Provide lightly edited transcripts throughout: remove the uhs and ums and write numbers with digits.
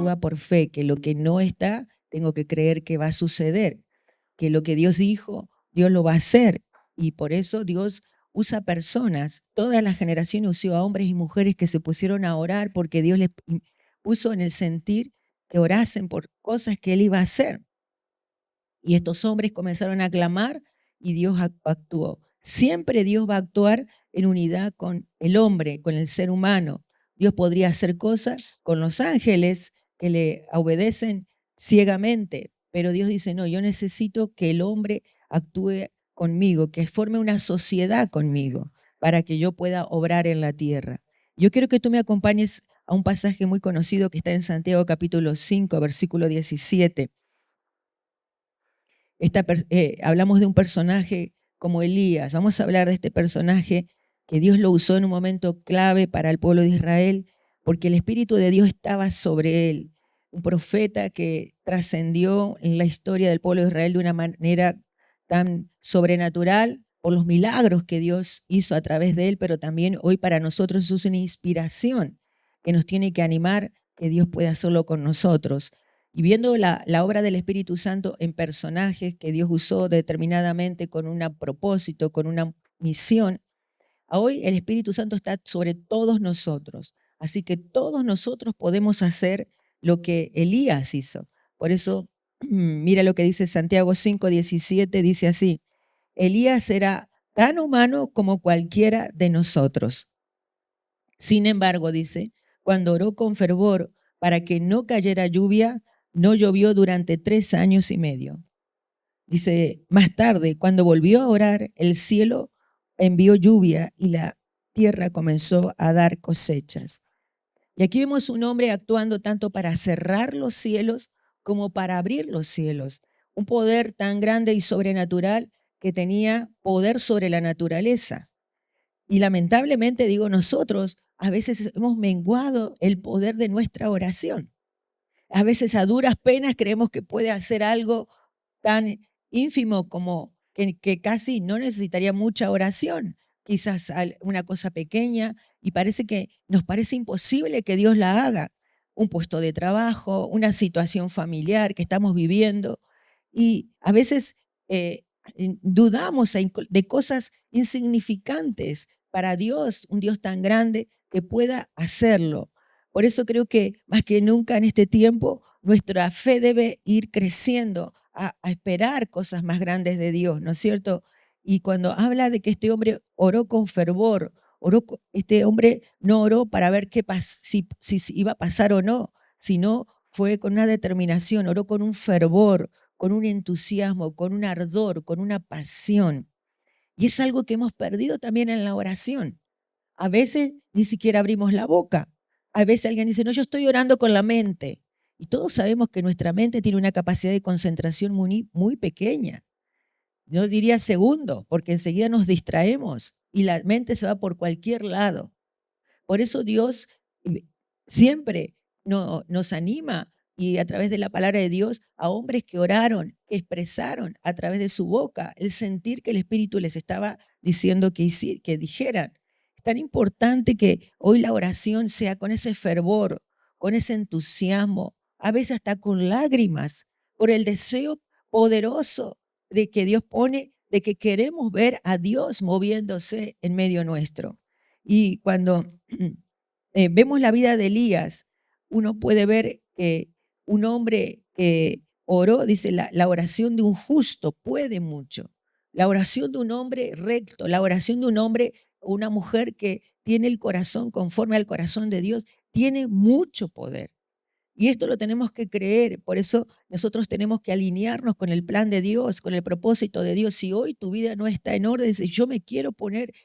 actúa por fe, que lo que no está, tengo que creer que va a suceder, que lo que Dios dijo, Dios lo va a hacer. Y por eso Dios usa personas, todas las generaciones usó a hombres y mujeres que se pusieron a orar porque Dios les puso en el sentir que orasen por cosas que Él iba a hacer. Y estos hombres comenzaron a clamar y Dios actuó. Siempre Dios va a actuar en unidad con el hombre, con el ser humano. Dios podría hacer cosas con los ángeles que le obedecen ciegamente, pero Dios dice, no, yo necesito que el hombre actúe conmigo, que forme una sociedad conmigo para que yo pueda obrar en la tierra. Yo quiero que tú me acompañes a un pasaje muy conocido que está en Santiago capítulo 5, versículo 17. Hablamos de un personaje como Elías. Vamos a hablar de este personaje que Dios lo usó en un momento clave para el pueblo de Israel, porque el Espíritu de Dios estaba sobre él. Un profeta que trascendió en la historia del pueblo de Israel de una manera tan sobrenatural por los milagros que Dios hizo a través de él, pero también hoy para nosotros es una inspiración que nos tiene que animar que Dios pueda hacerlo con nosotros. Y viendo la obra del Espíritu Santo en personajes que Dios usó determinadamente con un propósito, con una misión, hoy el Espíritu Santo está sobre todos nosotros. Así que todos nosotros podemos hacer lo que Elías hizo. Por eso, mira lo que dice Santiago 5:17, dice así, Elías era tan humano como cualquiera de nosotros. Sin embargo, dice, cuando oró con fervor para que no cayera lluvia, no llovió durante 3 años y medio. Dice, más tarde, cuando volvió a orar, el cielo envió lluvia y la tierra comenzó a dar cosechas. Y aquí vemos un hombre actuando tanto para cerrar los cielos como para abrir los cielos. Un poder tan grande y sobrenatural que tenía poder sobre la naturaleza. Y lamentablemente, digo, nosotros a veces hemos menguado el poder de nuestra oración. A veces a duras penas creemos que puede hacer algo tan ínfimo como que casi no necesitaría mucha oración, quizás una cosa pequeña, y nos parece imposible que Dios la haga. Un puesto de trabajo, una situación familiar que estamos viviendo, y a veces dudamos de cosas insignificantes para Dios, un Dios tan grande que pueda hacerlo. Por eso creo que más que nunca en este tiempo nuestra fe debe ir creciendo a esperar cosas más grandes de Dios, ¿no es cierto? Y cuando habla de que este hombre oró con fervor, este hombre no oró para ver si iba a pasar o no, sino fue con una determinación, oró con un fervor, con un entusiasmo, con un ardor, con una pasión. Y es algo que hemos perdido también en la oración. A veces ni siquiera abrimos la boca. A veces alguien dice, no, yo estoy orando con la mente. Y todos sabemos que nuestra mente tiene una capacidad de concentración muy, muy pequeña. Yo diría segundo, porque enseguida nos distraemos y la mente se va por cualquier lado. Por eso Dios siempre nos anima y a través de la palabra de Dios a hombres que oraron, que expresaron a través de su boca el sentir que el Espíritu les estaba diciendo que dijeran. Es tan importante que hoy la oración sea con ese fervor, con ese entusiasmo, a veces hasta con lágrimas, por el deseo poderoso de que Dios pone, de que queremos ver a Dios moviéndose en medio nuestro. Y cuando vemos la vida de Elías, uno puede ver que un hombre que oró, dice, la oración de un justo puede mucho. La oración de un hombre recto, la oración de un hombre o una mujer que tiene el corazón conforme al corazón de Dios, tiene mucho poder. Y esto lo tenemos que creer, por eso nosotros tenemos que alinearnos con el plan de Dios, con el propósito de Dios. Si hoy tu vida no está en orden, si yo me quiero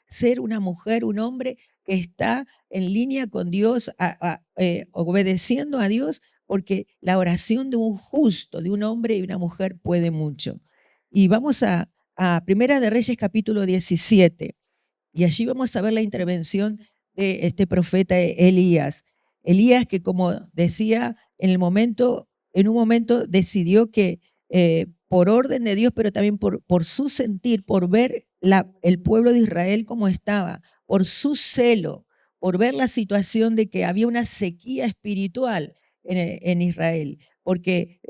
ser una mujer, un hombre que está en línea con Dios, obedeciendo a Dios, porque la oración de un justo, de un hombre y una mujer puede mucho. Y vamos a Primera de Reyes capítulo 17, y allí vamos a ver la intervención de este profeta Elías. Elías que, como decía, en un momento decidió que por orden de Dios, pero también por su sentir, por ver el pueblo de Israel como estaba, por su celo, por ver la situación de que había una sequía espiritual en Israel, porque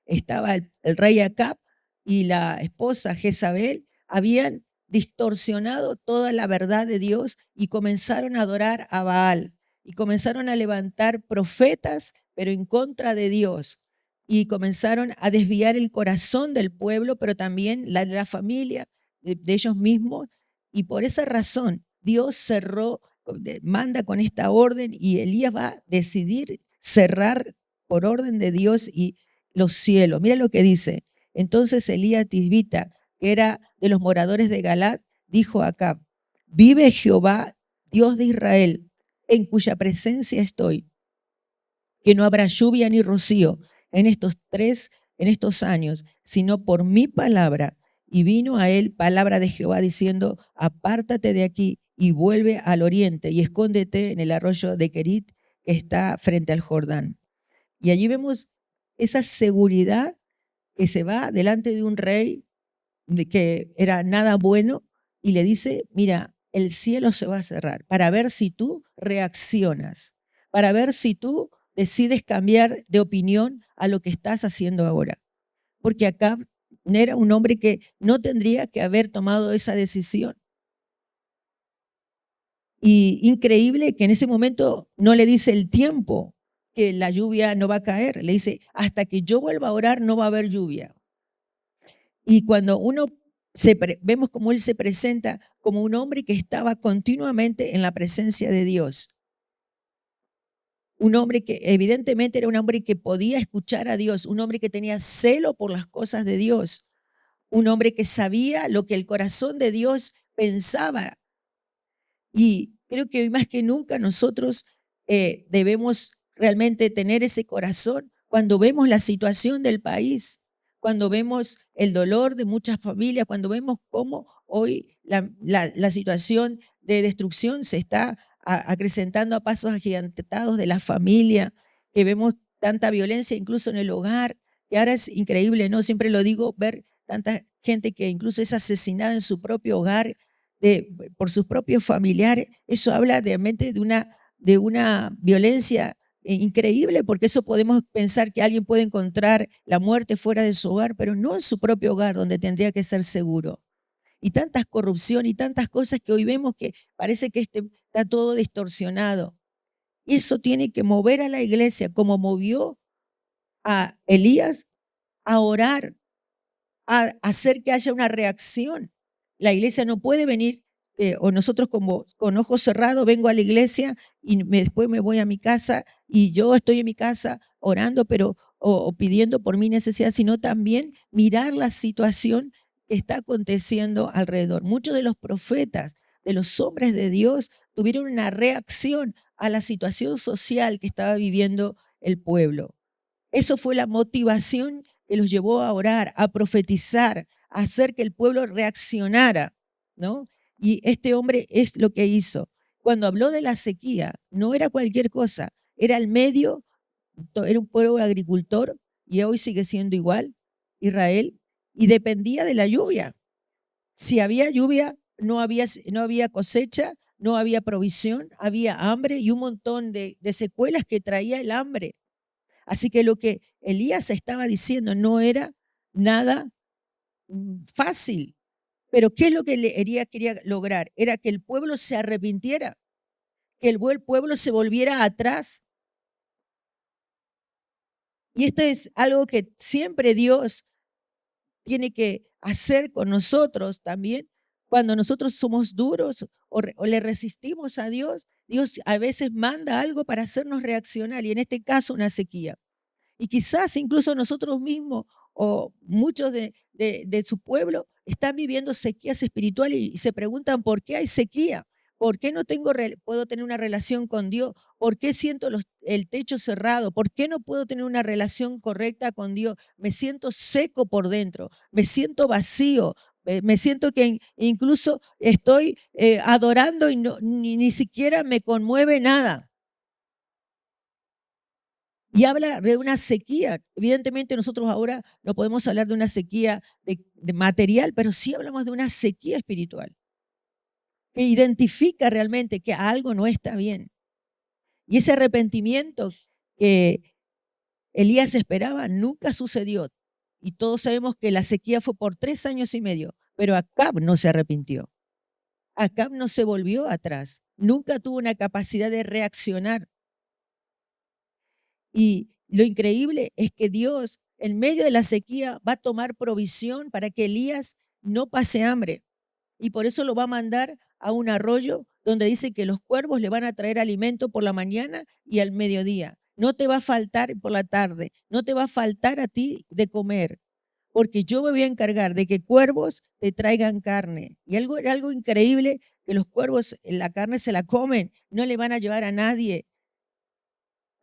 estaba el rey Acab y la esposa Jezabel habían distorsionado toda la verdad de Dios y comenzaron a adorar a Baal y comenzaron a levantar profetas, pero en contra de Dios. Y comenzaron a desviar el corazón del pueblo, pero también la de la familia, de ellos mismos. Y por esa razón, Dios cerró, manda con esta orden y Elías va a decidir cerrar por orden de Dios y los cielos. Mira lo que dice. Entonces Elías Tisbita, que era de los moradores de Galat, dijo a Acab: vive Jehová, Dios de Israel, en cuya presencia estoy, que no habrá lluvia ni rocío en estos años, sino por mi palabra. Y vino a él palabra de Jehová diciendo: apártate de aquí y vuelve al oriente y escóndete en el arroyo de Querit que está frente al Jordán. Y allí vemos esa seguridad que se va delante de un rey de que era nada bueno y le dice: mira, el cielo se va a cerrar para ver si tú reaccionas, para ver si tú decides cambiar de opinión a lo que estás haciendo ahora. Porque acá era un hombre que no tendría que haber tomado esa decisión. Y increíble que en ese momento no le dice el tiempo que la lluvia no va a caer. Le dice: hasta que yo vuelva a orar no va a haber lluvia. Y cuando vemos cómo él se presenta como un hombre que estaba continuamente en la presencia de Dios. Un hombre que evidentemente era un hombre que podía escuchar a Dios, un hombre que tenía celo por las cosas de Dios, un hombre que sabía lo que el corazón de Dios pensaba. Y creo que hoy más que nunca nosotros debemos realmente tener ese corazón cuando vemos la situación del país, cuando vemos el dolor de muchas familias, cuando vemos cómo hoy la situación de destrucción se está acrecentando a pasos agigantados de la familia, que vemos tanta violencia incluso en el hogar, que ahora es increíble, ¿no? Siempre lo digo, ver tanta gente que incluso es asesinada en su propio hogar por sus propios familiares. Eso habla realmente de una violencia increíble, porque eso podemos pensar que alguien puede encontrar la muerte fuera de su hogar, pero no en su propio hogar, donde tendría que ser seguro. Y tantas corrupción y tantas cosas que hoy vemos que parece que está todo distorsionado. Y eso tiene que mover a la iglesia, como movió a Elías, a orar, a hacer que haya una reacción. La iglesia no puede venir, o nosotros como con ojos cerrados vengo a la iglesia y después me voy a mi casa y yo estoy en mi casa orando, pero o pidiendo por mi necesidad, sino también mirar la situación que está aconteciendo alrededor. Muchos de los profetas, de los hombres de Dios, tuvieron una reacción a la situación social que estaba viviendo el pueblo. Eso fue la motivación que los llevó a orar, a profetizar, a hacer que el pueblo reaccionara, ¿no? Y este hombre es lo que hizo. Cuando habló de la sequía, no era cualquier cosa, era el medio, era un pueblo agricultor y hoy sigue siendo igual, Israel, y dependía de la lluvia. Si había lluvia, no había cosecha, no había provisión, había hambre y un montón de secuelas que traía el hambre. Así que lo que Elías estaba diciendo no era nada fácil. Pero ¿qué es lo que Elías quería lograr? Era que el pueblo se arrepintiera, que el pueblo se volviera atrás. Y esto es algo que siempre Dios tiene que hacer con nosotros también. Cuando nosotros somos duros o le resistimos a Dios, Dios a veces manda algo para hacernos reaccionar, y en este caso una sequía. Y quizás incluso nosotros mismos o muchos de su pueblo están viviendo sequías espirituales y se preguntan por qué hay sequía, por qué no puedo tener una relación con Dios, por qué siento el techo cerrado, por qué no puedo tener una relación correcta con Dios, me siento seco por dentro, me siento vacío. Me siento que incluso estoy adorando y ni siquiera me conmueve nada. Y habla de una sequía. Evidentemente nosotros ahora no podemos hablar de una sequía de material, pero sí hablamos de una sequía espiritual, que identifica realmente que algo no está bien. Y ese arrepentimiento que Elías esperaba, nunca sucedió. Y todos sabemos que la sequía fue por 3 años y medio, pero Acab no se arrepintió. Acab no se volvió atrás, nunca tuvo una capacidad de reaccionar. Y lo increíble es que Dios, en medio de la sequía, va a tomar provisión para que Elías no pase hambre. Y por eso lo va a mandar a un arroyo donde dice que los cuervos le van a traer alimento por la mañana y al mediodía. No te va a faltar por la tarde, no te va a faltar a ti de comer, porque yo me voy a encargar de que cuervos te traigan carne. Y algo increíble, que los cuervos la carne se la comen, no le van a llevar a nadie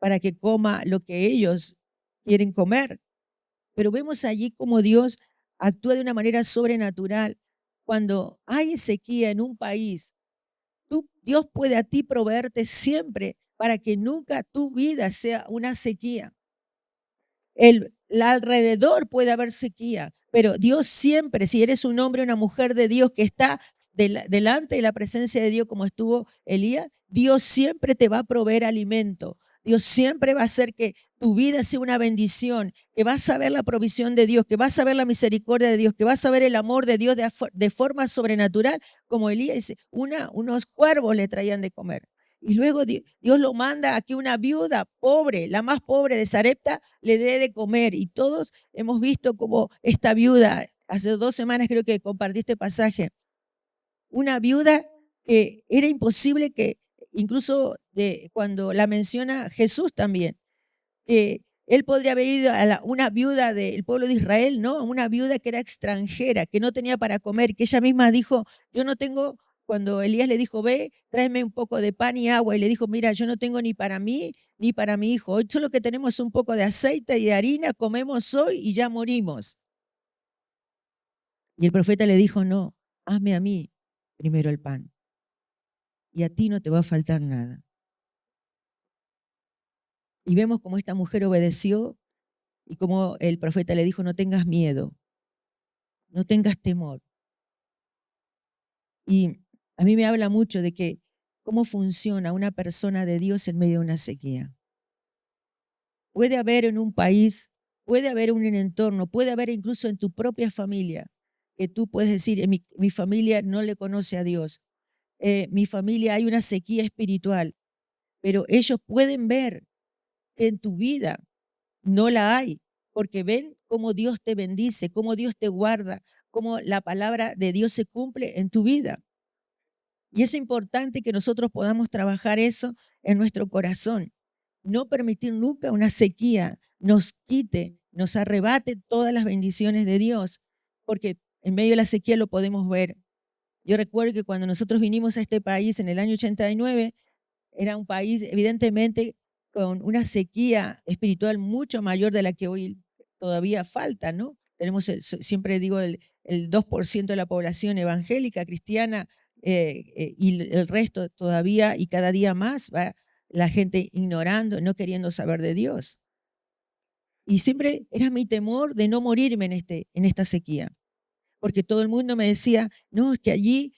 para que coma lo que ellos quieren comer. Pero vemos allí cómo Dios actúa de una manera sobrenatural. Cuando hay sequía en un país, Dios puede a ti proveerte siempre para que nunca tu vida sea una sequía. Alrededor puede haber sequía, pero Dios siempre, si eres un hombre o una mujer de Dios que está delante de la presencia de Dios como estuvo Elías, Dios siempre te va a proveer alimento. Dios siempre va a hacer que tu vida sea una bendición, que vas a ver la provisión de Dios, que vas a ver la misericordia de Dios, que vas a ver el amor de Dios de forma sobrenatural, como Elías dice, unos cuervos le traían de comer. Y luego Dios lo manda a que una viuda pobre, la más pobre de Sarepta, le dé de comer. Y todos hemos visto como esta viuda, hace 2 semanas creo que compartí este pasaje, una viuda que era imposible que, incluso cuando la menciona Jesús también, que él podría haber ido a una viuda del pueblo de Israel, ¿no? Una viuda que era extranjera, que no tenía para comer, que ella misma dijo, yo no tengo, cuando Elías le dijo, ve, tráeme un poco de pan y agua, y le dijo, mira, yo no tengo ni para mí ni para mi hijo, hoy solo que tenemos un poco de aceite y de harina, comemos hoy y ya morimos. Y el profeta le dijo, no, hazme a mí primero el pan, y a ti no te va a faltar nada. Y vemos cómo esta mujer obedeció y como el profeta le dijo, no tengas miedo, no tengas temor. Y a mí me habla mucho de que cómo funciona una persona de Dios en medio de una sequía. Puede haber en un país, puede haber en un entorno, puede haber incluso en tu propia familia, que tú puedes decir, mi familia no le conoce a Dios, mi familia hay una sequía espiritual, pero ellos pueden ver que en tu vida no la hay, porque ven cómo Dios te bendice, cómo Dios te guarda, cómo la palabra de Dios se cumple en tu vida. Y es importante que nosotros podamos trabajar eso en nuestro corazón. No permitir nunca una sequía nos quite, nos arrebate todas las bendiciones de Dios, porque en medio de la sequía lo podemos ver. Yo recuerdo que cuando nosotros vinimos a este país en el año 89, era un país evidentemente con una sequía espiritual mucho mayor de la que hoy todavía falta, ¿no? Tenemos, siempre digo, el 2% de la población evangélica, cristiana, y el resto todavía y cada día más va la gente ignorando, no queriendo saber de Dios. Y siempre era mi temor de no morirme en esta sequía, porque todo el mundo me decía, no, es que allí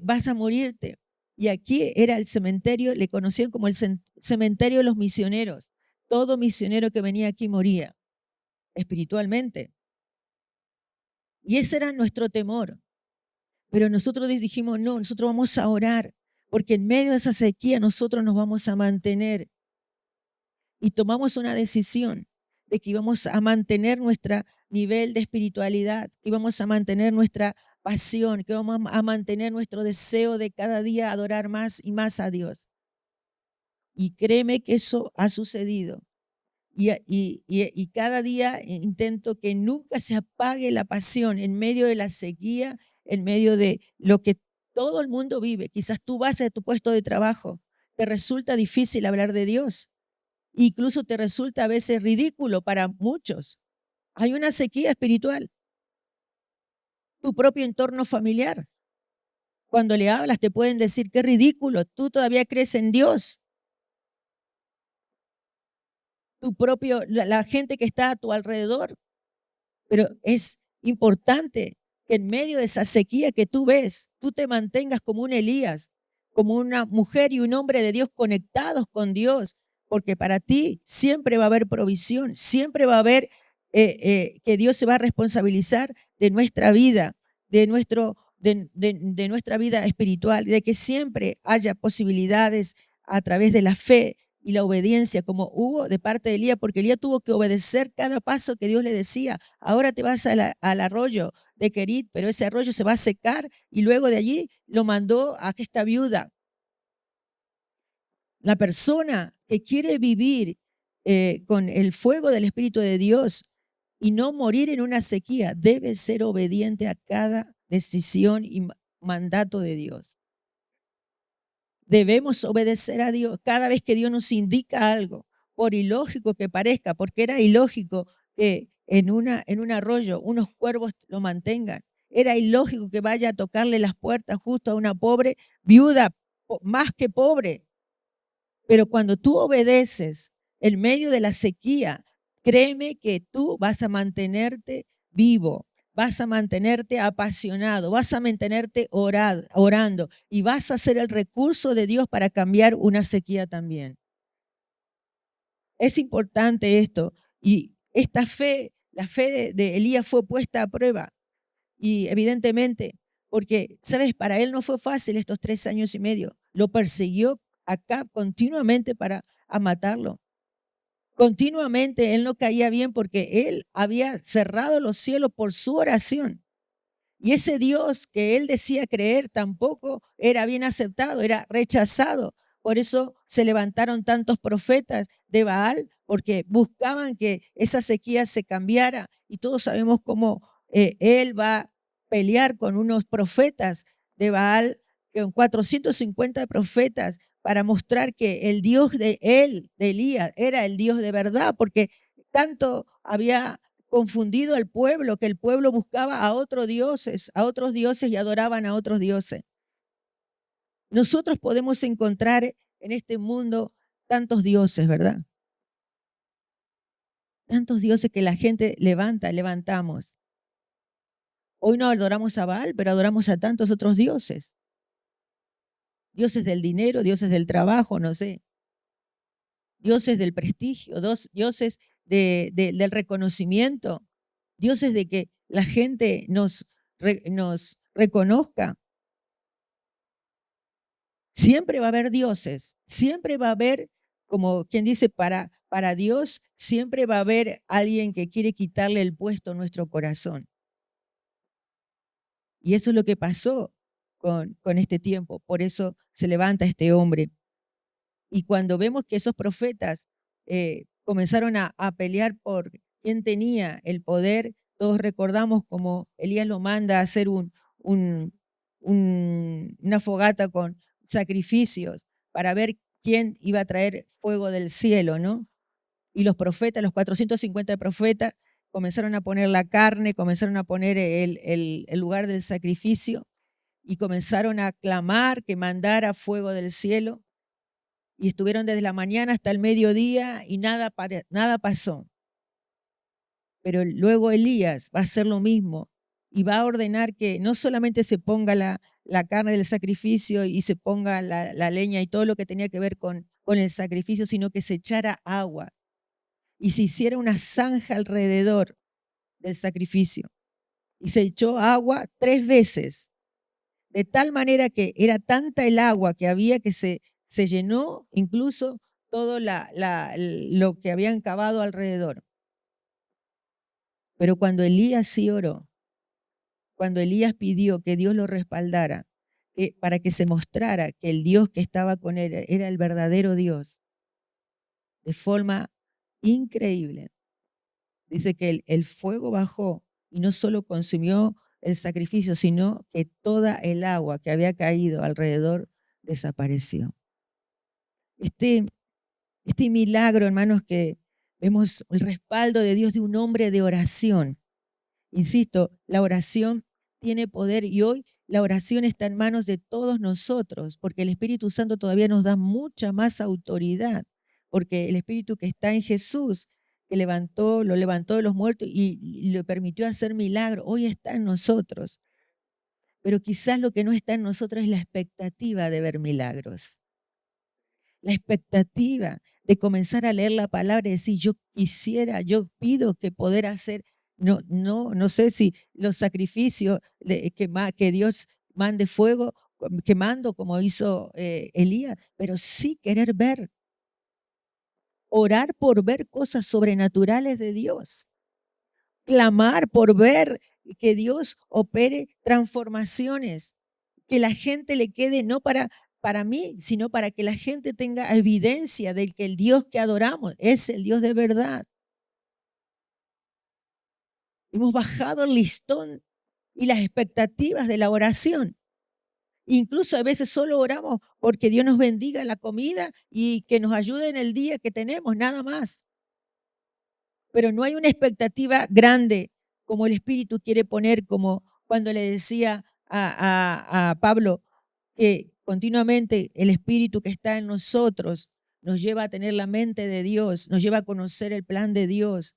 vas a morirte. Y aquí era el cementerio, le conocían como el cementerio de los misioneros. Todo misionero que venía aquí moría espiritualmente. Y ese era nuestro temor. Pero nosotros dijimos, no, nosotros vamos a orar, porque en medio de esa sequía nosotros nos vamos a mantener. Y tomamos una decisión de que íbamos a mantener nuestro nivel de espiritualidad, que íbamos a mantener nuestra pasión, que vamos a mantener nuestro deseo de cada día adorar más y más a Dios. Y créeme que eso ha sucedido. Y cada día intento que nunca se apague la pasión en medio de la sequía, en medio de lo que todo el mundo vive. Quizás tú vas a tu puesto de trabajo, te resulta difícil hablar de Dios. Incluso te resulta a veces ridículo para muchos. Hay una sequía espiritual. Tu propio entorno familiar. Cuando le hablas te pueden decir qué ridículo, tú todavía crees en Dios. La gente que está a tu alrededor. Pero es importante que en medio de esa sequía que tú ves, tú te mantengas como un Elías, como una mujer y un hombre de Dios conectados con Dios, porque para ti siempre va a haber provisión, siempre va a haber que Dios se va a responsabilizar de nuestra vida, de nuestra vida espiritual, de que siempre haya posibilidades a través de la fe y la obediencia, como hubo de parte de Elías, porque Elías tuvo que obedecer cada paso que Dios le decía. Ahora te vas al arroyo de Querit, pero ese arroyo se va a secar y luego de allí lo mandó a esta viuda. La persona que quiere vivir con el fuego del Espíritu de Dios y no morir en una sequía, debe ser obediente a cada decisión y mandato de Dios. Debemos obedecer a Dios cada vez que Dios nos indica algo, por ilógico que parezca, porque era ilógico que en un arroyo unos cuervos lo mantengan. Era ilógico que vaya a tocarle las puertas justo a una pobre viuda, más que pobre. Pero cuando tú obedeces en medio de la sequía, créeme que tú vas a mantenerte vivo, vas a mantenerte apasionado, vas a mantenerte orando y vas a ser el recurso de Dios para cambiar una sequía también. Es importante esto y esta fe, la fe de Elías fue puesta a prueba y evidentemente, porque, ¿sabes? Para él no fue fácil estos 3 años y medio. Lo persiguió acá continuamente para matarlo. Continuamente él no caía bien porque él había cerrado los cielos por su oración. Y ese Dios que él decía creer tampoco era bien aceptado, era rechazado. Por eso se levantaron tantos profetas de Baal, porque buscaban que esa sequía se cambiara. Y todos sabemos cómo él va a pelear con unos profetas de Baal, con 450 profetas, para mostrar que el Dios de él, de Elías, era el Dios de verdad, porque tanto había confundido al pueblo, que el pueblo buscaba a otros dioses y adoraban a otros dioses. Nosotros podemos encontrar en este mundo tantos dioses, ¿verdad? Tantos dioses que la gente levantamos. Hoy no adoramos a Baal, pero adoramos a tantos otros dioses. Dioses del dinero, dioses del trabajo, no sé. Dioses del prestigio, dioses del reconocimiento, dioses de que la gente nos reconozca. Siempre va a haber dioses, siempre va a haber, como quien dice, para Dios, siempre va a haber alguien que quiere quitarle el puesto a nuestro corazón. Y eso es lo que pasó con este tiempo. Por eso se levanta este hombre. Y cuando vemos que esos profetas comenzaron a pelear por quién tenía el poder, todos recordamos como Elías lo manda a hacer una fogata con sacrificios para ver quién iba a traer fuego del cielo, ¿no? Y los profetas, los 450 profetas, comenzaron a poner la carne, comenzaron a poner el lugar del sacrificio y comenzaron a clamar que mandara fuego del cielo. Y estuvieron desde la mañana hasta el mediodía y nada pasó. Pero luego Elías va a hacer lo mismo y va a ordenar que no solamente se ponga la carne del sacrificio y se ponga la leña y todo lo que tenía que ver con el sacrificio, sino que se echara agua y se hiciera una zanja alrededor del sacrificio. Y se echó agua 3 veces, de tal manera que era tanta el agua que había que se llenó incluso todo lo que habían cavado alrededor. Pero cuando Elías sí oró, cuando Elías pidió que Dios lo respaldara, para que se mostrara que el Dios que estaba con él era el verdadero Dios, de forma increíble, dice que el fuego bajó y no solo consumió el sacrificio, sino que toda el agua que había caído alrededor desapareció. Este milagro, hermanos, que vemos el respaldo de Dios de un hombre de oración. Insisto, la oración tiene poder y hoy la oración está en manos de todos nosotros, porque el Espíritu Santo todavía nos da mucha más autoridad, porque el Espíritu que está en Jesús, que lo levantó de los muertos y le permitió hacer milagros, hoy está en nosotros. Pero quizás lo que no está en nosotros es la expectativa de ver milagros. la expectativa de comenzar a leer la palabra y decir, yo quisiera, yo pido que poder hacer, no sé si los sacrificios que Dios mande fuego, quemando como hizo Elías, pero sí querer ver, orar por ver cosas sobrenaturales de Dios, clamar por ver que Dios opere transformaciones, que la gente le quede no para mí, sino para que la gente tenga evidencia de que el Dios que adoramos es el Dios de verdad. Hemos bajado el listón y las expectativas de la oración. Incluso a veces solo oramos porque Dios nos bendiga la comida y que nos ayude en el día que tenemos, nada más. Pero no hay una expectativa grande como el Espíritu quiere poner, como cuando le decía a Pablo que continuamente el Espíritu que está en nosotros nos lleva a tener la mente de Dios, nos lleva a conocer el plan de Dios.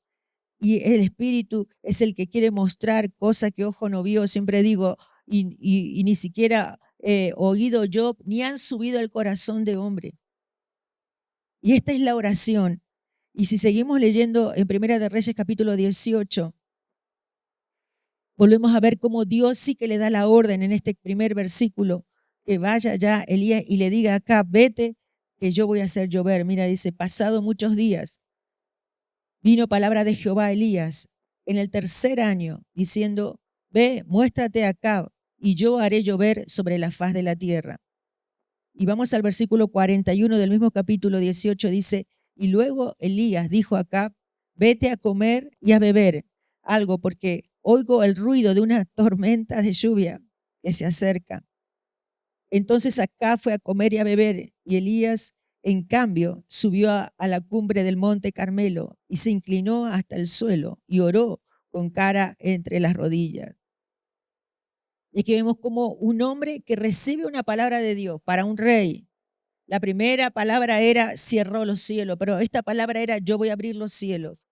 Y el Espíritu es el que quiere mostrar cosas que ojo no vio, siempre digo, y ni siquiera oído yo, ni han subido al corazón de hombre. Y esta es la oración. Y si seguimos leyendo en Primera de Reyes capítulo 18, volvemos a ver cómo Dios sí que le da la orden en este primer versículo, que vaya ya Elías y le diga acá, vete, que yo voy a hacer llover. Mira, dice, pasado muchos días, vino palabra de Jehová a Elías en el tercer año, diciendo, ve, muéstrate acá, y yo haré llover sobre la faz de la tierra. Y vamos al versículo 41 del mismo capítulo 18, dice, y luego Elías dijo a Acab, vete a comer y a beber algo, porque oigo el ruido de una tormenta de lluvia que se acerca. Entonces Acab fue a comer y a beber, y Elías, en cambio, subió a la cumbre del monte Carmelo y se inclinó hasta el suelo y oró con cara entre las rodillas. Y aquí vemos como un hombre que recibe una palabra de Dios para un rey. La primera palabra era cerró los cielos, pero esta palabra era yo voy a abrir los cielos.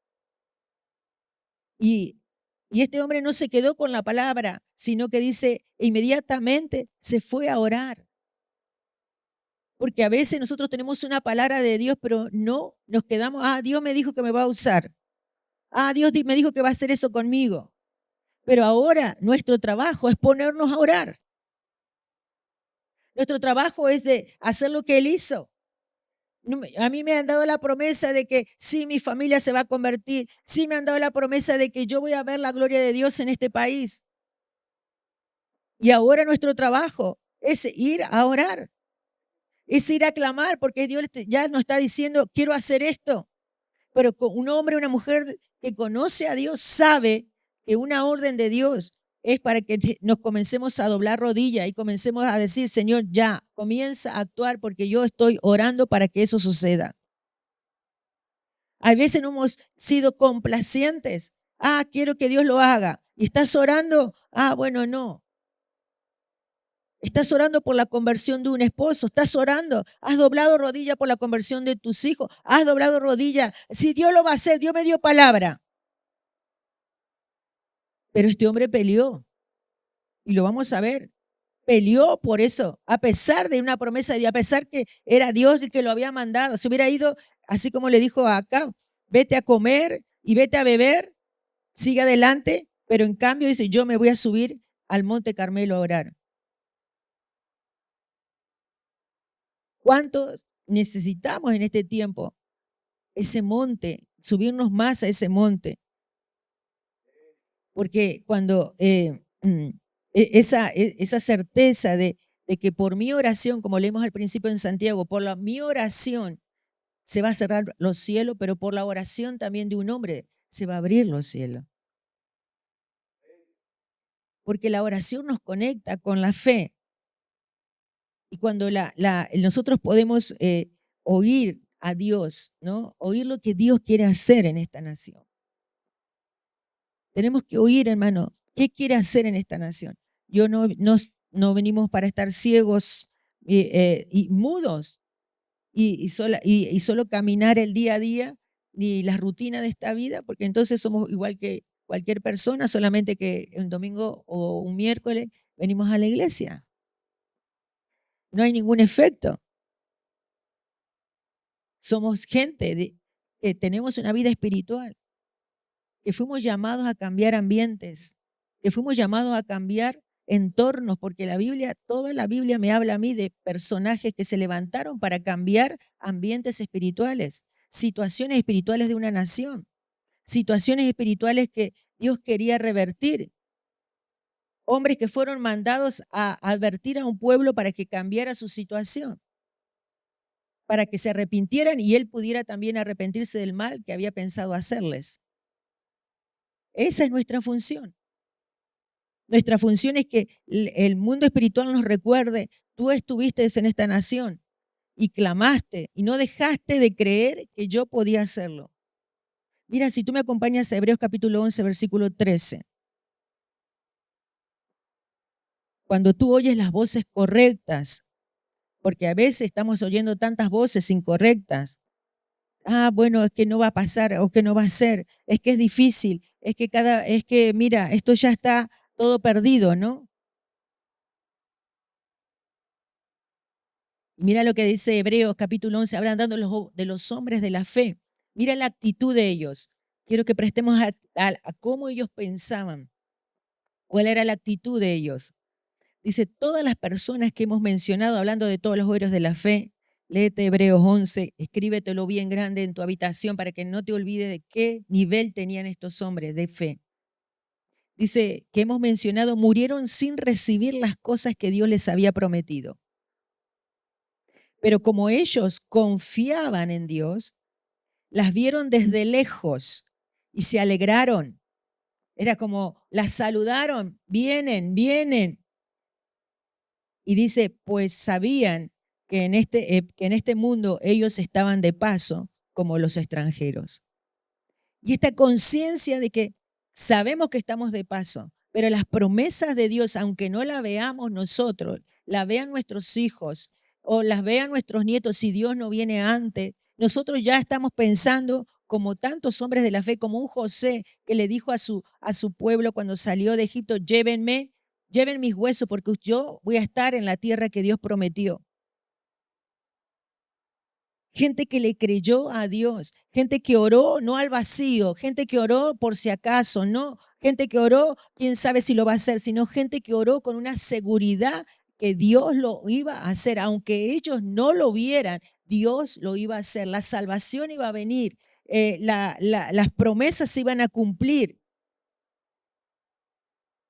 Y, y este hombre no se quedó con la palabra, sino que dice, inmediatamente se fue a orar. Porque a veces nosotros tenemos una palabra de Dios, pero no nos quedamos, Dios me dijo que me va a usar. Dios me dijo que va a hacer eso conmigo. Pero ahora nuestro trabajo es ponernos a orar. Nuestro trabajo es de hacer lo que Él hizo. A mí me han dado la promesa de que sí, mi familia se va a convertir. Sí, me han dado la promesa de que yo voy a ver la gloria de Dios en este país. Y ahora nuestro trabajo es ir a orar. Es ir a clamar porque Dios ya nos está diciendo, quiero hacer esto. Pero un hombre o una mujer que conoce a Dios sabe que una orden de Dios es para que nos comencemos a doblar rodillas y comencemos a decir, Señor, ya, comienza a actuar porque yo estoy orando para que eso suceda. A veces no hemos sido complacientes. Quiero que Dios lo haga. ¿Y estás orando? Bueno, no. Estás orando por la conversión de un esposo, estás orando, has doblado rodilla por la conversión de tus hijos, has doblado rodilla. Si Dios lo va a hacer, Dios me dio palabra. Pero este hombre peleó y lo vamos a ver. Peleó por eso, a pesar de una promesa de Dios, a pesar que era Dios el que lo había mandado. Se hubiera ido, así como le dijo a Acab, vete a comer y vete a beber, sigue adelante, pero en cambio dice, yo me voy a subir al monte Carmelo a orar. ¿Cuántos necesitamos en este tiempo ese monte, subirnos más a ese monte? Porque cuando esa certeza de que por mi oración, como leemos al principio en Santiago, mi oración se va a cerrar los cielos, pero por la oración también de un hombre se va a abrir los cielos. Porque la oración nos conecta con la fe. Y cuando nosotros podemos oír a Dios, ¿no? Oír lo que Dios quiere hacer en esta nación. Tenemos que oír, hermano, qué quiere hacer en esta nación. No venimos para estar ciegos y mudos y solo caminar el día a día ni la rutina de esta vida, porque entonces somos igual que cualquier persona, solamente que un domingo o un miércoles venimos a la iglesia. No hay ningún efecto. Somos gente que tenemos una vida espiritual, que fuimos llamados a cambiar ambientes, que fuimos llamados a cambiar entornos, porque la Biblia, toda la Biblia me habla a mí de personajes que se levantaron para cambiar ambientes espirituales, situaciones espirituales de una nación, situaciones espirituales que Dios quería revertir. Hombres que fueron mandados a advertir a un pueblo para que cambiara su situación, para que se arrepintieran y él pudiera también arrepentirse del mal que había pensado hacerles. Esa es nuestra función. Nuestra función es que el mundo espiritual nos recuerde, tú estuviste en esta nación y clamaste y no dejaste de creer que yo podía hacerlo. Mira, si tú me acompañas a Hebreos capítulo 11, versículo 13. Cuando tú oyes las voces correctas, porque a veces estamos oyendo tantas voces incorrectas. Bueno, es que no va a pasar o que no va a ser, es que es difícil, es que mira, esto ya está todo perdido, ¿no? Mira lo que dice Hebreos capítulo 11, hablando de los hombres de la fe. Mira la actitud de ellos. Quiero que prestemos a cómo ellos pensaban, cuál era la actitud de ellos. Dice, todas las personas que hemos mencionado, hablando de todos los héroes de la fe, léete Hebreos 11, escríbetelo bien grande en tu habitación para que no te olvides de qué nivel tenían estos hombres de fe. Dice que hemos mencionado, murieron sin recibir las cosas que Dios les había prometido. Pero como ellos confiaban en Dios, las vieron desde lejos y se alegraron. Era como, las saludaron, vienen. Y dice, pues sabían que en este mundo ellos estaban de paso como los extranjeros. Y esta conciencia de que sabemos que estamos de paso, pero las promesas de Dios, aunque no las veamos nosotros, las vean nuestros hijos o las vean nuestros nietos, si Dios no viene antes, nosotros ya estamos pensando como tantos hombres de la fe, como un José que le dijo a su pueblo cuando salió de Egipto, lleven mis huesos porque yo voy a estar en la tierra que Dios prometió. Gente que le creyó a Dios, gente que oró no al vacío, gente que oró por si acaso, no, gente que oró, quién sabe si lo va a hacer, sino gente que oró con una seguridad que Dios lo iba a hacer, aunque ellos no lo vieran, Dios lo iba a hacer, la salvación iba a venir, las promesas se iban a cumplir.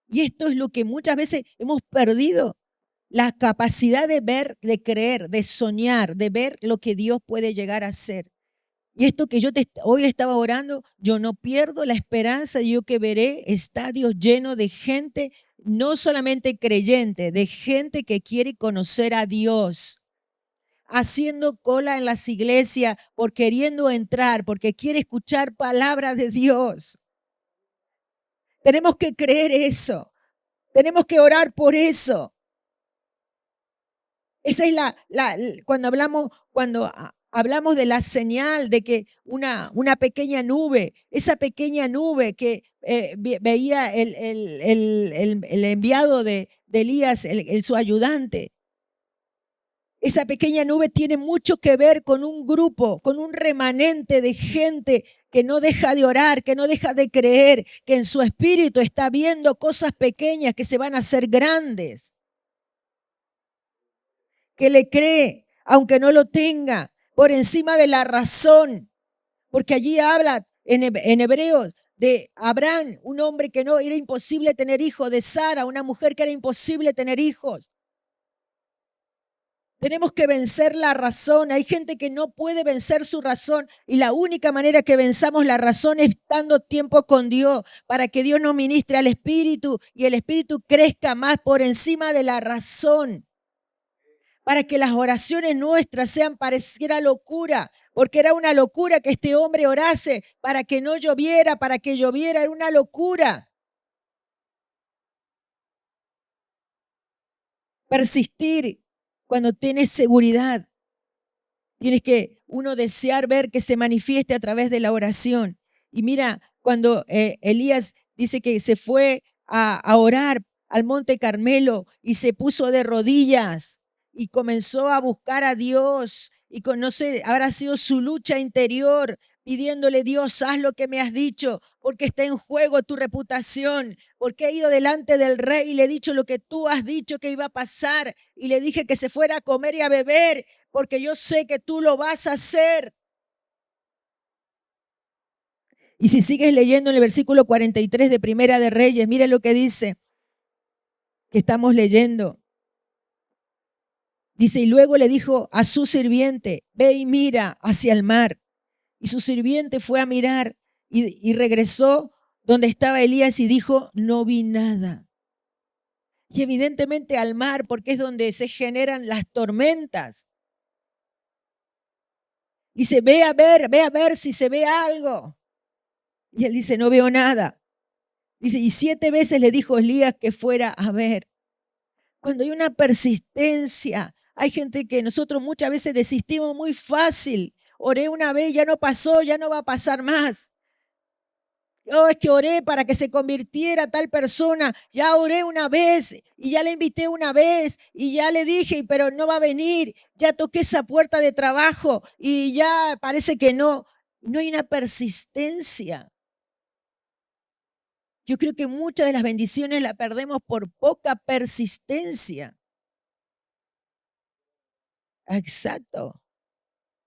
Y esto es lo que muchas veces hemos perdido. La capacidad de ver, de creer, de soñar, de ver lo que Dios puede llegar a hacer. Y esto que yo hoy estaba orando, yo no pierdo la esperanza de yo que veré estadios llenos de gente, no solamente creyente, de gente que quiere conocer a Dios, haciendo cola en las iglesias por queriendo entrar, porque quiere escuchar palabras de Dios. Tenemos que creer eso. Tenemos que orar por eso. Esa es cuando hablamos de la señal de que una pequeña nube, esa pequeña nube que veía el enviado de Elías, su ayudante. Esa pequeña nube tiene mucho que ver con un grupo, con un remanente de gente que no deja de orar, que no deja de creer, que en su espíritu está viendo cosas pequeñas que se van a hacer grandes. Que le cree, aunque no lo tenga, por encima de la razón. Porque allí habla en Hebreos de Abraham, un hombre que no era imposible tener hijos, de Sara, una mujer que era imposible tener hijos. Tenemos que vencer la razón. Hay gente que no puede vencer su razón y la única manera que venzamos la razón es estando tiempo con Dios para que Dios nos ministre al espíritu y el espíritu crezca más por encima de la razón. Para que las oraciones nuestras pareciera locura, porque era una locura que este hombre orase para que no lloviera, para que lloviera, era una locura. Persistir cuando tienes seguridad. Tienes que uno desear ver que se manifieste a través de la oración. Y mira, cuando Elías dice que se fue a orar al Monte Carmelo y se puso de rodillas y comenzó a buscar a Dios y con, no sé, habrá sido su lucha interior, pidiéndole, Dios, haz lo que me has dicho, porque está en juego tu reputación, porque he ido delante del rey y le he dicho lo que tú has dicho que iba a pasar, y le dije que se fuera a comer y a beber, porque yo sé que tú lo vas a hacer. Y si sigues leyendo en el versículo 43 de Primera de Reyes, mira lo que dice, que estamos leyendo. Dice, y luego le dijo a su sirviente, ve y mira hacia el mar. Y su sirviente fue a mirar y regresó donde estaba Elías y dijo, no vi nada. Y evidentemente al mar, porque es donde se generan las tormentas. Dice, ve a ver si se ve algo. Y él dice, no veo nada. Dice, y 7 veces le dijo Elías que fuera a ver. Cuando hay una persistencia, hay gente que nosotros muchas veces desistimos muy fácil. Oré una vez, ya no pasó, ya no va a pasar más. Oh, es que oré para que se convirtiera tal persona. Ya oré una vez y ya le invité una vez y ya le dije, pero no va a venir. Ya toqué esa puerta de trabajo y ya parece que no. No hay una persistencia. Yo creo que muchas de las bendiciones las perdemos por poca persistencia. Exacto.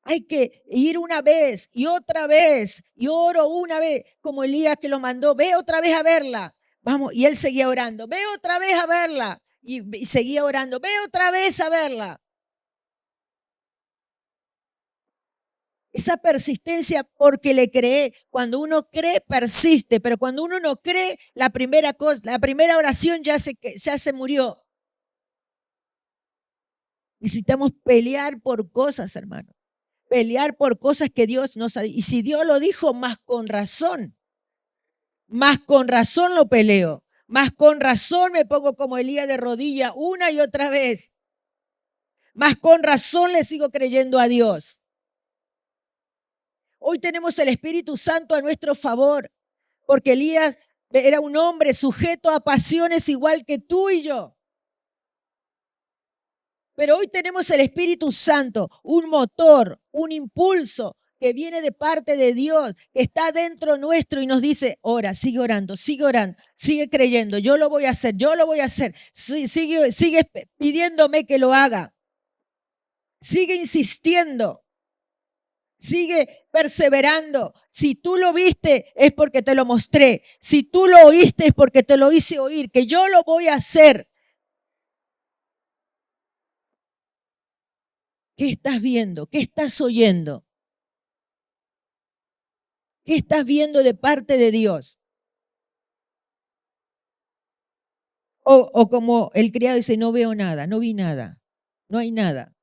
Hay que ir una vez y otra vez y oro una vez, como Elías que lo mandó, ve otra vez a verla. Vamos, y él seguía orando, ve otra vez a verla. Y seguía orando, ve otra vez a verla. Esa persistencia porque le cree. Cuando uno cree, persiste, pero cuando uno no cree, la primera oración ya se murió. Necesitamos pelear por cosas, hermano. Pelear por cosas que Dios nos ha dicho. Y si Dios lo dijo, más con razón lo peleo. Más con razón me pongo como Elías de rodilla una y otra vez. Más con razón le sigo creyendo a Dios. Hoy tenemos el Espíritu Santo a nuestro favor, porque Elías era un hombre sujeto a pasiones igual que tú y yo. Pero hoy tenemos el Espíritu Santo, un motor, un impulso que viene de parte de Dios, que está dentro nuestro y nos dice, ora, sigue orando, sigue creyendo, yo lo voy a hacer. Sigue pidiéndome que lo haga. Sigue insistiendo. Sigue perseverando. Si tú lo viste es porque te lo mostré. Si tú lo oíste es porque te lo hice oír, que yo lo voy a hacer. ¿Qué estás viendo? ¿Qué estás oyendo? ¿Qué estás viendo de parte de Dios? O como el criado dice, no veo nada, no vi nada, no hay nada.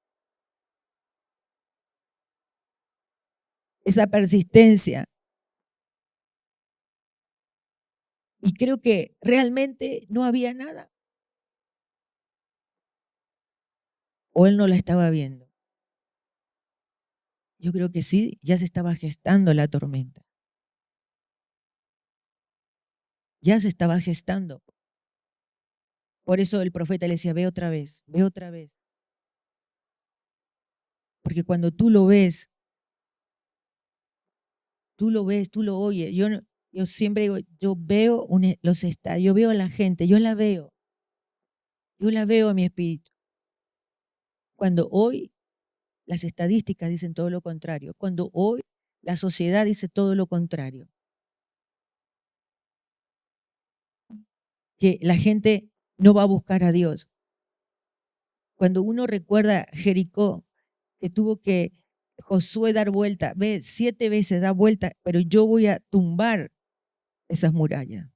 Esa persistencia. Y creo que realmente no había nada. O él no la estaba viendo. Yo creo que sí, ya se estaba gestando la tormenta. Ya se estaba gestando. Por eso el profeta le decía, ve otra vez, ve otra vez. Porque cuando tú lo ves, tú lo oyes. Yo siempre digo, yo veo los estadios, yo veo a la gente, yo la veo en mi espíritu. Cuando hoy las estadísticas dicen todo lo contrario, cuando hoy la sociedad dice todo lo contrario, que la gente no va a buscar a Dios. Cuando uno recuerda Jericó, que tuvo que Josué dar vuelta, 7 veces da vuelta, pero yo voy a tumbar esas murallas.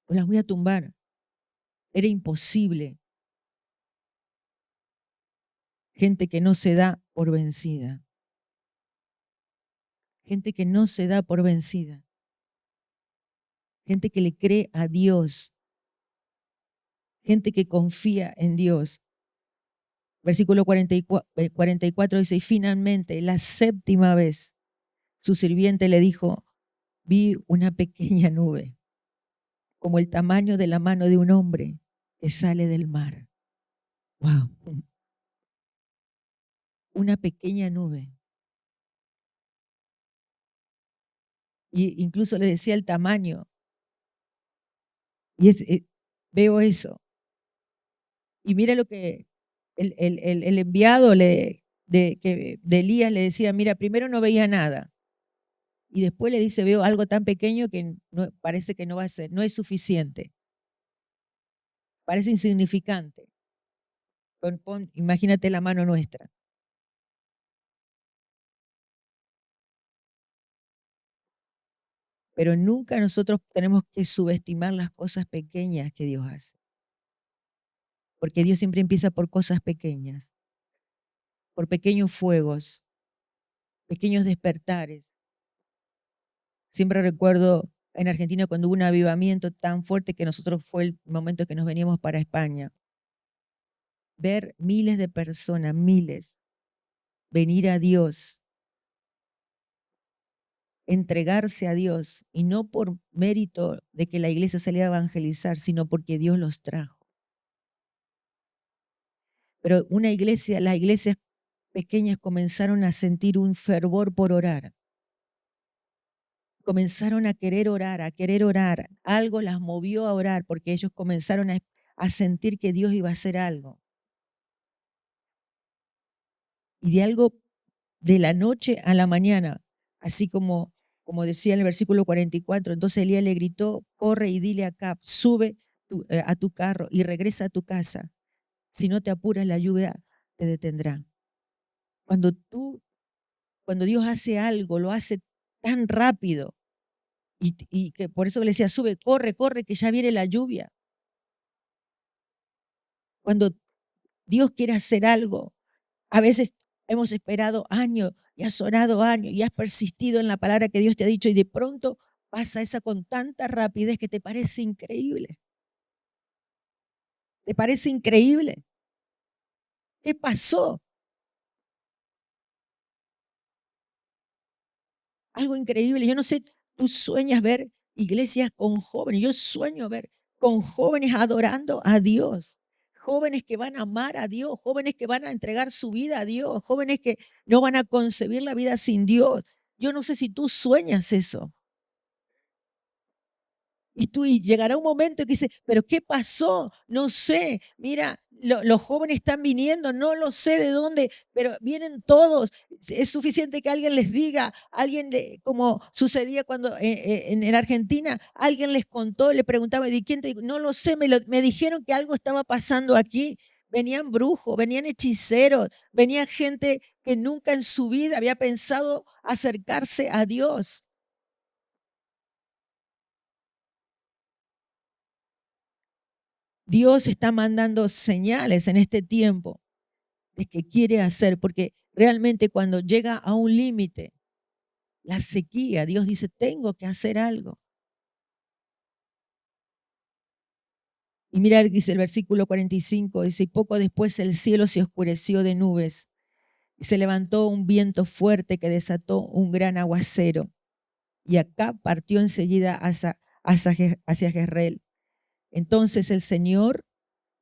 Las voy a tumbar. Era imposible. Gente que no se da por vencida. Gente que no se da por vencida. Gente que le cree a Dios. Gente que confía en Dios. Versículo 44 dice, y finalmente, la 7ª vez, su sirviente le dijo, vi una pequeña nube, como el tamaño de la mano de un hombre que sale del mar. Wow. una pequeña nube. Y incluso le decía el tamaño. Y veo eso. Y mira lo que el enviado de Elías le decía, mira, primero no veía nada. Y después le dice, veo algo tan pequeño que parece que no va a ser, no es suficiente. Parece insignificante. Imagínate la mano nuestra. Pero nunca nosotros tenemos que subestimar las cosas pequeñas que Dios hace. Porque Dios siempre empieza por cosas pequeñas, por pequeños fuegos, pequeños despertares. Siempre recuerdo en Argentina cuando hubo un avivamiento tan fuerte que nosotros fue el momento que nos veníamos para España. Ver miles de personas, miles, venir a Dios, entregarse a Dios, y no por mérito de que la iglesia salía a evangelizar, sino porque Dios los trajo. Pero las iglesias pequeñas comenzaron a sentir un fervor por orar. Comenzaron a querer orar, a querer orar. Algo las movió a orar porque ellos comenzaron a sentir que Dios iba a hacer algo. Y de algo de la noche a la mañana, así como decía en el versículo 44, entonces Elías le gritó, corre y dile a Acab, sube a tu carro y regresa a tu casa. Si no te apuras, la lluvia te detendrá. Cuando Dios hace algo, lo hace tan rápido. Y que por eso le decía, sube, corre, corre, que ya viene la lluvia. Cuando Dios quiere hacer algo, a veces hemos esperado años y has orado años y has persistido en la palabra que Dios te ha dicho y de pronto pasa esa con tanta rapidez que te parece increíble. ¿Te parece increíble? ¿Qué pasó? Algo increíble. Yo no sé, tú sueñas ver iglesias con jóvenes. Yo sueño ver con jóvenes adorando a Dios. Jóvenes que van a amar a Dios, jóvenes que van a entregar su vida a Dios, jóvenes que no van a concebir la vida sin Dios. Yo no sé si tú sueñas eso. Y llegará un momento que dice, pero ¿qué pasó? No sé, mira, los jóvenes están viniendo, no lo sé de dónde, pero vienen todos. Es suficiente que alguien les diga, como sucedía cuando en Argentina, alguien les contó, le preguntaba, ¿de quién te dijo? No lo sé, me dijeron que algo estaba pasando aquí. Venían brujos, venían hechiceros, venía gente que nunca en su vida había pensado acercarse a Dios. Dios está mandando señales en este tiempo de que quiere hacer, porque realmente cuando llega a un límite, la sequía, Dios dice, tengo que hacer algo. Y mira, dice el versículo 45, dice, y poco después el cielo se oscureció de nubes y se levantó un viento fuerte que desató un gran aguacero. Y acá partió enseguida hacia Jezreel. Entonces el Señor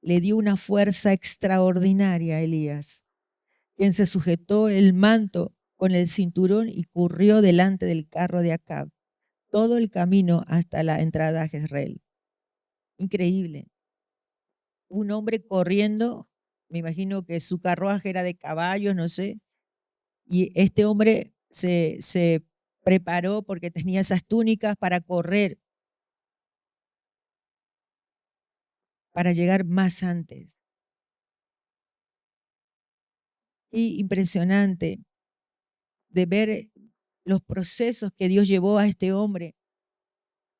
le dio una fuerza extraordinaria a Elías, quien se sujetó el manto con el cinturón y corrió delante del carro de Acab, todo el camino hasta la entrada a Jezreel. Increíble. Un hombre corriendo, me imagino que su carruaje era de caballos, no sé, y este hombre se preparó porque tenía esas túnicas para correr, para llegar más antes. Y impresionante de ver los procesos que Dios llevó a este hombre.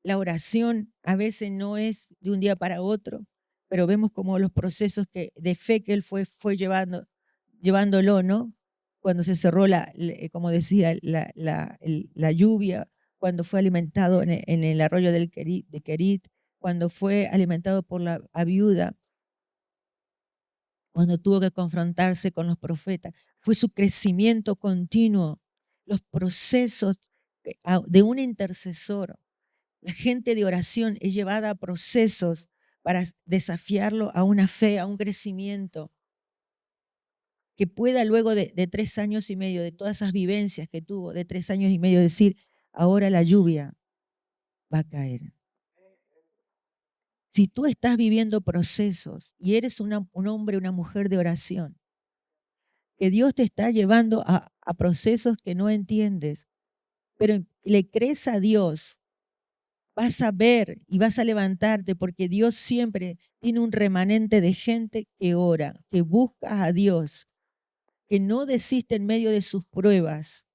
La oración a veces no es de un día para otro, pero vemos como los procesos de fe que él fue llevándolo, ¿no? Cuando se cerró, como decía, la lluvia, cuando fue alimentado en el arroyo de Kerit, cuando fue alimentado por la viuda, cuando tuvo que confrontarse con los profetas. Fue su crecimiento continuo, los procesos de un intercesor. La gente de oración es llevada a procesos para desafiarlo a una fe, a un crecimiento. que pueda luego de 3 años y medio, de todas esas vivencias que tuvo, de 3 años y medio, decir, ahora la lluvia va a caer. Si tú estás viviendo procesos y eres un hombre, una mujer de oración, que Dios te está llevando a procesos que no entiendes, pero le crees a Dios, vas a ver y vas a levantarte porque Dios siempre tiene un remanente de gente que ora, que busca a Dios, que no desiste en medio de sus pruebas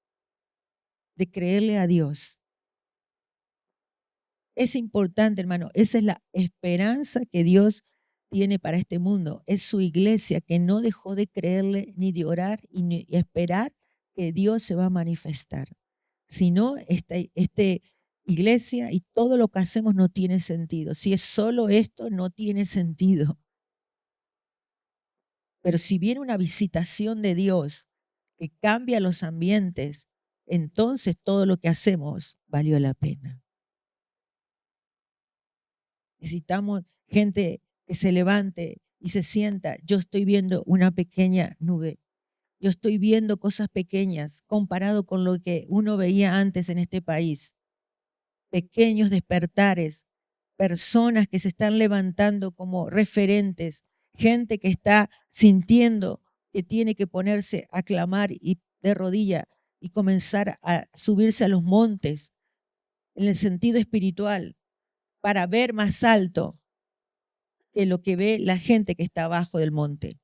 de creerle a Dios. Es importante, hermano, esa es la esperanza que Dios tiene para este mundo. Es su iglesia que no dejó de creerle ni de orar y ni esperar que Dios se va a manifestar. Si no, esta iglesia y todo lo que hacemos no tiene sentido. Si es solo esto, no tiene sentido. Pero si viene una visitación de Dios que cambia los ambientes, entonces todo lo que hacemos valió la pena. Necesitamos gente que se levante y se sienta. Yo estoy viendo una pequeña nube. Yo estoy viendo cosas pequeñas comparado con lo que uno veía antes en este país. Pequeños despertares, personas que se están levantando como referentes, gente que está sintiendo que tiene que ponerse a clamar y de rodilla y comenzar a subirse a los montes en el sentido espiritual para ver más alto que lo que ve la gente que está abajo del monte.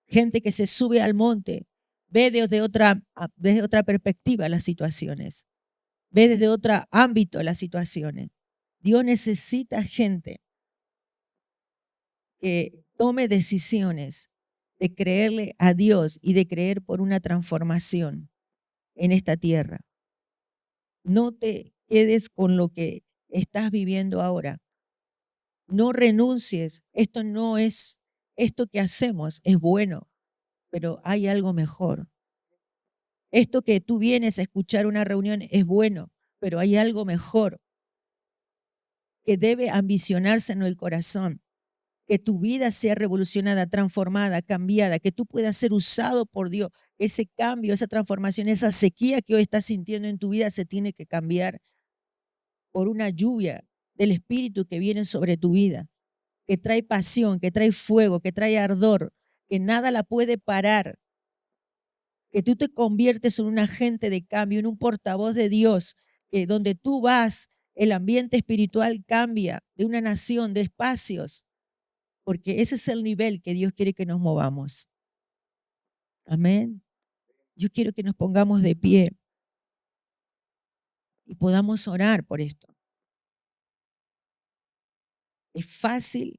Gente que se sube al monte, ve desde otra perspectiva las situaciones, ve desde otro ámbito las situaciones. Dios necesita gente que tome decisiones de creerle a Dios y de creer por una transformación en esta tierra. No te quedes con lo que estás viviendo ahora. No renuncies. Esto que hacemos es bueno, pero hay algo mejor. Esto que tú vienes a escuchar una reunión es bueno, pero hay algo mejor que debe ambicionarse en el corazón. Que tu vida sea revolucionada, transformada, cambiada, que tú puedas ser usado por Dios. Ese cambio, esa transformación, esa sequía que hoy estás sintiendo en tu vida se tiene que cambiar por una lluvia del Espíritu que viene sobre tu vida, que trae pasión, que trae fuego, que trae ardor, que nada la puede parar, que tú te conviertes en un agente de cambio, en un portavoz de Dios, que donde tú vas, el ambiente espiritual cambia de una nación, de espacios, porque ese es el nivel que Dios quiere que nos movamos. Amén. Yo quiero que nos pongamos de pie y podamos orar por esto. Es fácil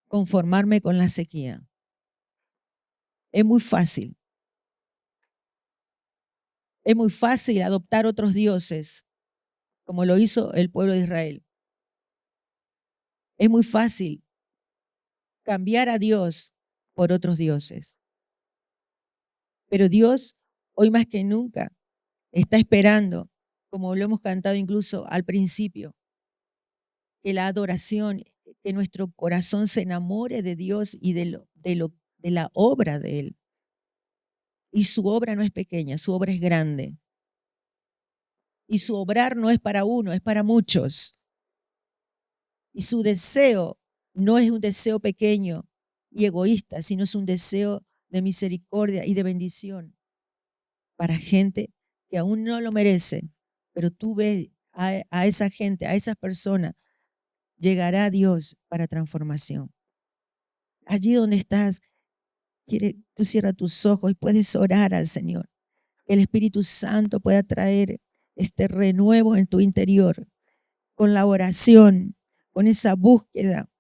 conformarme con la sequía. Es muy fácil. Es muy fácil adoptar otros dioses, como lo hizo el pueblo de Israel. Es muy fácil cambiar a Dios por otros dioses. Pero Dios, hoy más que nunca, está esperando, como lo hemos cantado incluso al principio, que la adoración, que nuestro corazón se enamore de Dios y de la obra de Él. Y su obra no es pequeña, su obra es grande. Y su obrar no es para uno, es para muchos. Y su deseo no es un deseo pequeño y egoísta, sino es un deseo de misericordia y de bendición para gente que aún no lo merece. Pero tú ves a esa gente, a esas personas, llegará Dios para transformación. Allí donde estás, tú cierra tus ojos y puedes orar al Señor. Que el Espíritu Santo pueda traer este renuevo en tu interior, con la oración, con esa búsqueda.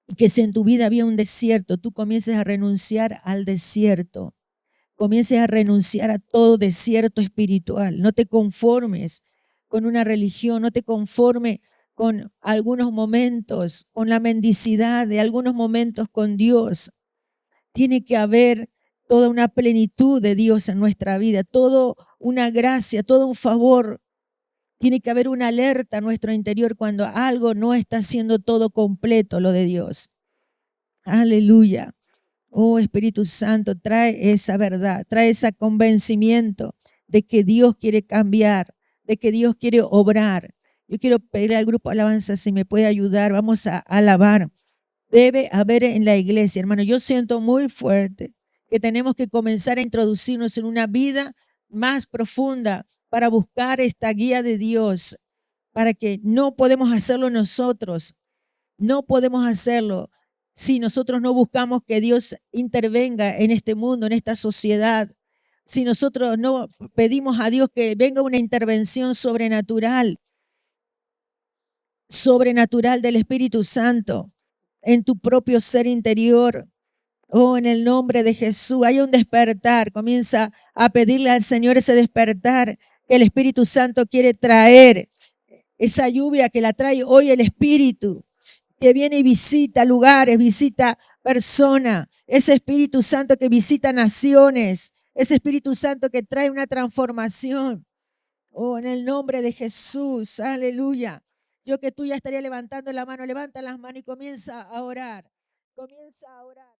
Y que si en tu vida había un desierto, tú comiences a renunciar al desierto. Comiences a renunciar a todo desierto espiritual. No te conformes con una religión, no te conformes con algunos momentos, con la mendicidad de algunos momentos con Dios. Tiene que haber toda una plenitud de Dios en nuestra vida, toda una gracia, todo un favor. Tiene que haber una alerta en nuestro interior cuando algo no está siendo todo completo, lo de Dios. Aleluya. Oh Espíritu Santo, trae esa verdad, trae ese convencimiento de que Dios quiere cambiar, de que Dios quiere obrar. Yo quiero pedir al grupo Alabanza si me puede ayudar. Vamos a alabar. Debe haber en la iglesia, hermano. Yo siento muy fuerte que tenemos que comenzar a introducirnos en una vida más profunda para buscar esta guía de Dios, para que no podemos hacerlo nosotros. No podemos hacerlo si nosotros no buscamos que Dios intervenga en este mundo, en esta sociedad. Si nosotros no pedimos a Dios que venga una intervención sobrenatural, sobrenatural del Espíritu Santo en tu propio ser interior. Oh, en el nombre de Jesús, hay un despertar. Comienza a pedirle al Señor ese despertar que el Espíritu Santo quiere traer. Esa lluvia que la trae hoy el Espíritu, que viene y visita lugares, visita personas. Ese Espíritu Santo que visita naciones. Ese Espíritu Santo que trae una transformación. Oh, en el nombre de Jesús, aleluya. Yo que tú ya estaría levantando la mano, levanta las manos y comienza a orar. Comienza a orar.